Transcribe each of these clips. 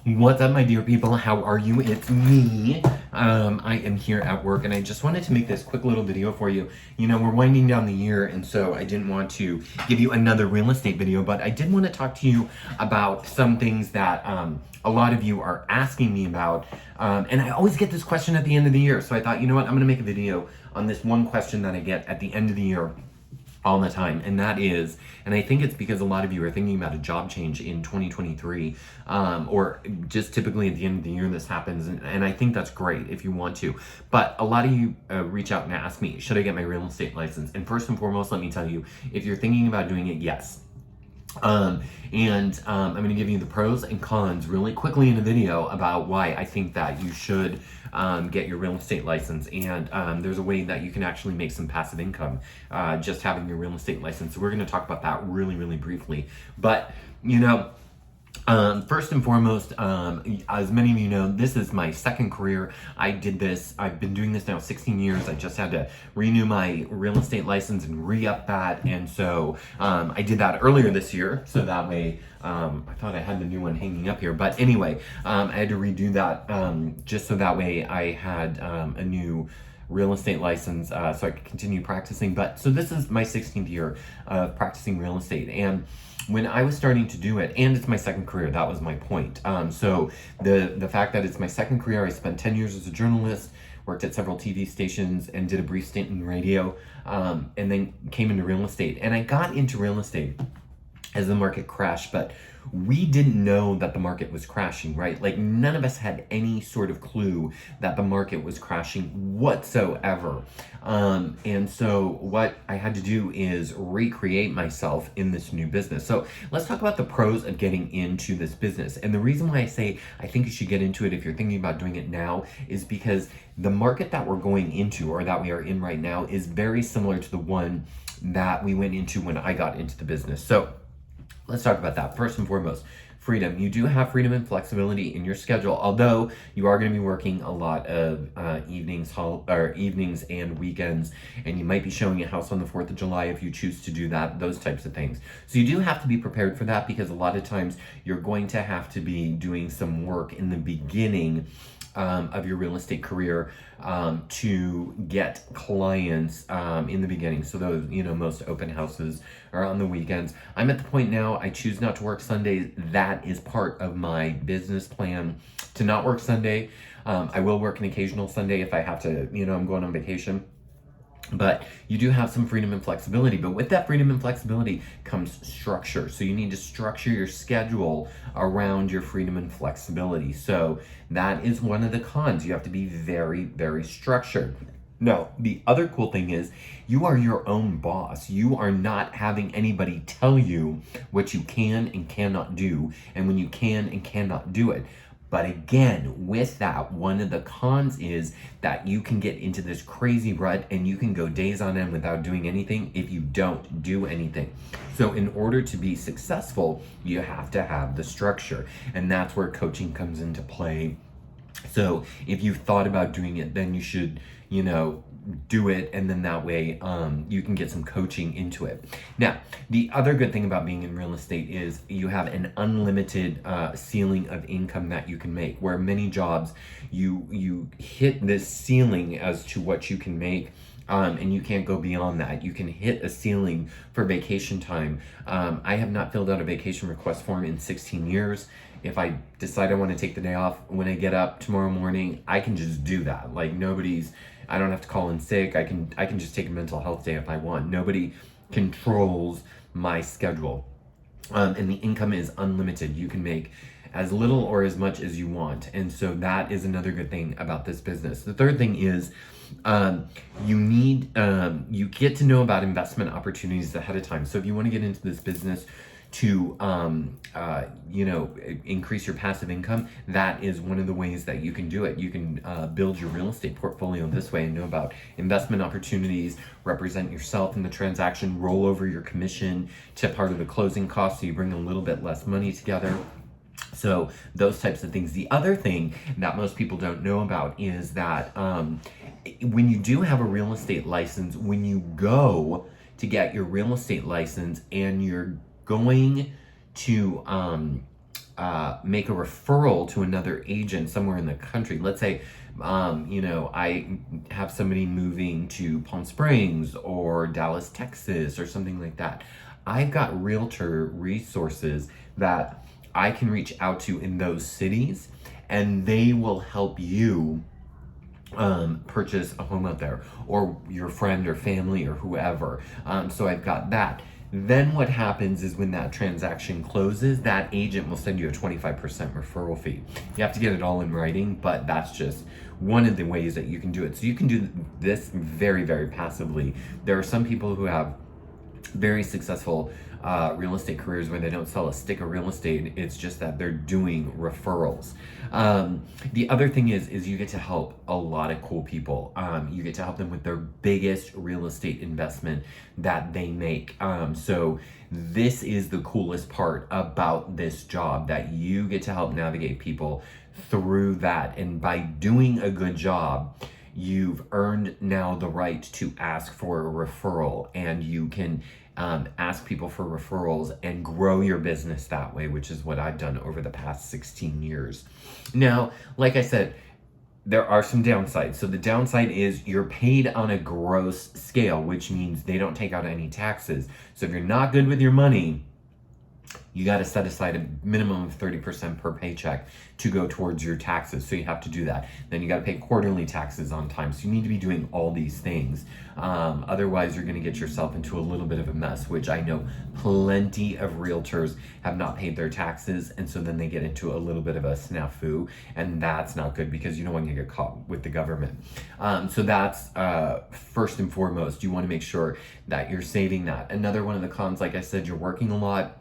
What's up, my dear people? How are you? It's me. I am here at work, and I just wanted to make this quick little video for you. You know, we're winding down the year, and so I didn't want to give you another real estate video, but I did want to talk to you about some things that a lot of you are asking me about. And I always get this question at the end of the year, so I thought, you know what, I'm going to make a video on this one question that I get at the end of the year all the time, and that is, and I think it's because a lot of you are thinking about a job change in 2023, or just typically at the end of the year this happens, and I think that's great if you want to, but a lot of you reach out and ask me, should I get my real estate license? And first and foremost, let me tell you, if you're thinking about doing it, yes. I'm going to give you the pros and cons really quickly in a video about why I think that you should get your real estate license. And there's a way that you can actually make some passive income just having your real estate license. So we're going to talk about that really, really briefly. But, you know, first and foremost, as many of you know, this is my second career. I've been doing this now 16 years. I just had to renew my real estate license and re-up that. And so I did that earlier this year. So that way, I thought I had the new one hanging up here. But anyway, I had to redo that just so that way I had a new real estate license so I could continue practicing. But so this is my 16th year of practicing real estate. And when I was starting to do it, and it's my second career, that was my point. So the fact that it's my second career, I spent 10 years as a journalist, worked at several TV stations, and did a brief stint in radio, and then came into real estate. And I got into real estate as the market crashed, but we didn't know that the market was crashing, right? Like, none of us had any sort of clue that the market was crashing whatsoever. And so what I had to do is recreate myself in this new business. So let's talk about the pros of getting into this business. And the reason why I say I think you should get into it if you're thinking about doing it now is because the market that we're going into, or that we are in right now, is very similar to the one that we went into when I got into the business. So let's talk about that. First and foremost, freedom. You do have freedom and flexibility in your schedule, although you are going to be working a lot of evenings and weekends, and you might be showing a house on the 4th of July if you choose to do that, those types of things. So you do have to be prepared for that, because a lot of times you're going to have to be doing some work in the beginning of your real estate career to get clients in the beginning. So those, you know, most open houses are on the weekends. I'm at the point now, I choose not to work Sundays. That is part of my business plan, to not work Sunday. I will work an occasional Sunday if I have to, you know, I'm going on vacation. But you do have some freedom and flexibility. But with that freedom and flexibility comes structure. So you need to structure your schedule around your freedom and flexibility. So that is one of the cons. You have to be very, very structured. No, the other cool thing is you are your own boss. You are not having anybody tell you what you can and cannot do, and when you can and cannot do it. But again, with that, one of the cons is that you can get into this crazy rut and you can go days on end without doing anything if you don't do anything. So in order to be successful, you have to have the structure. And that's where coaching comes into play. So if you've thought about doing it, then you should, you know, do it, and then that way you can get some coaching into it. Now, the other good thing about being in real estate is you have an unlimited ceiling of income that you can make, where many jobs you hit this ceiling as to what you can make. And you can't go beyond that. You can hit a ceiling for vacation time. I have not filled out a vacation request form in 16 years. If I decide I want to take the day off when I get up tomorrow morning, I can just do that. Like, I don't have to call in sick. I can just take a mental health day if I want. Nobody controls my schedule. And the income is unlimited. You can make as little or as much as you want. And so that is another good thing about this business. The third thing is you get to know about investment opportunities ahead of time. So if you want to get into this business to you know, increase your passive income, that is one of the ways that you can do it. You can build your real estate portfolio this way and know about investment opportunities, represent yourself in the transaction, roll over your commission to part of the closing costs so you bring a little bit less money together. So those types of things. The other thing that most people don't know about is that when you do have a real estate license, when you go to get your real estate license and you're going to make a referral to another agent somewhere in the country. Let's say, I have somebody moving to Palm Springs or Dallas, Texas, or something like that. I've got realtor resources that I can reach out to in those cities, and they will help you purchase a home out there, or your friend or family or whoever. So I've got that. Then what happens is when that transaction closes, that agent will send you a 25% referral fee. You have to get it all in writing, but that's just one of the ways that you can do it. So you can do this very, very passively. There are some people who have very successful real estate careers where they don't sell a stick of real estate. It's just that they're doing referrals. The other thing is you get to help a lot of cool people. You get to help them with their biggest real estate investment that they make. So this is the coolest part about this job, that you get to help navigate people through that. And by doing a good job, you've earned now the right to ask for a referral, and you can ask people for referrals and grow your business that way, which is what I've done over the past 16 years. Now, like I said, there are some downsides. So the downside is you're paid on a gross scale, which means they don't take out any taxes. So if you're not good with your money, you got to set aside a minimum of 30% per paycheck to go towards your taxes. So you have to do that. Then you got to pay quarterly taxes on time. So you need to be doing all these things. Otherwise, you're going to get yourself into a little bit of a mess, which I know plenty of realtors have not paid their taxes. And so then they get into a little bit of a snafu. And that's not good, because you don't want to get caught with the government. So that's first and foremost. You want to make sure that you're saving that. Another one of the cons, like I said, you're working a lot.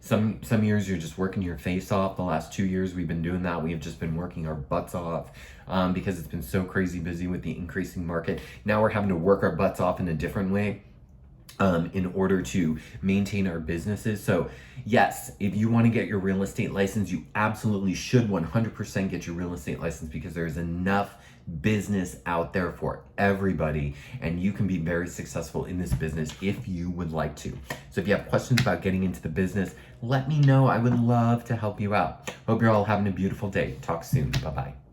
Some years you're just working your face off. The last 2 years we've been doing that. We've just been working our butts off because it's been so crazy busy with the increasing market. Now we're having to work our butts off in a different way in order to maintain our businesses. So yes, if you want to get your real estate license, you absolutely should 100% get your real estate license, because there's enough business out there for everybody, and you can be very successful in this business if you would like to. So if you have questions about getting into the business, let me know. I would love to help you out. Hope you're all having a beautiful day. Talk soon. Bye-bye.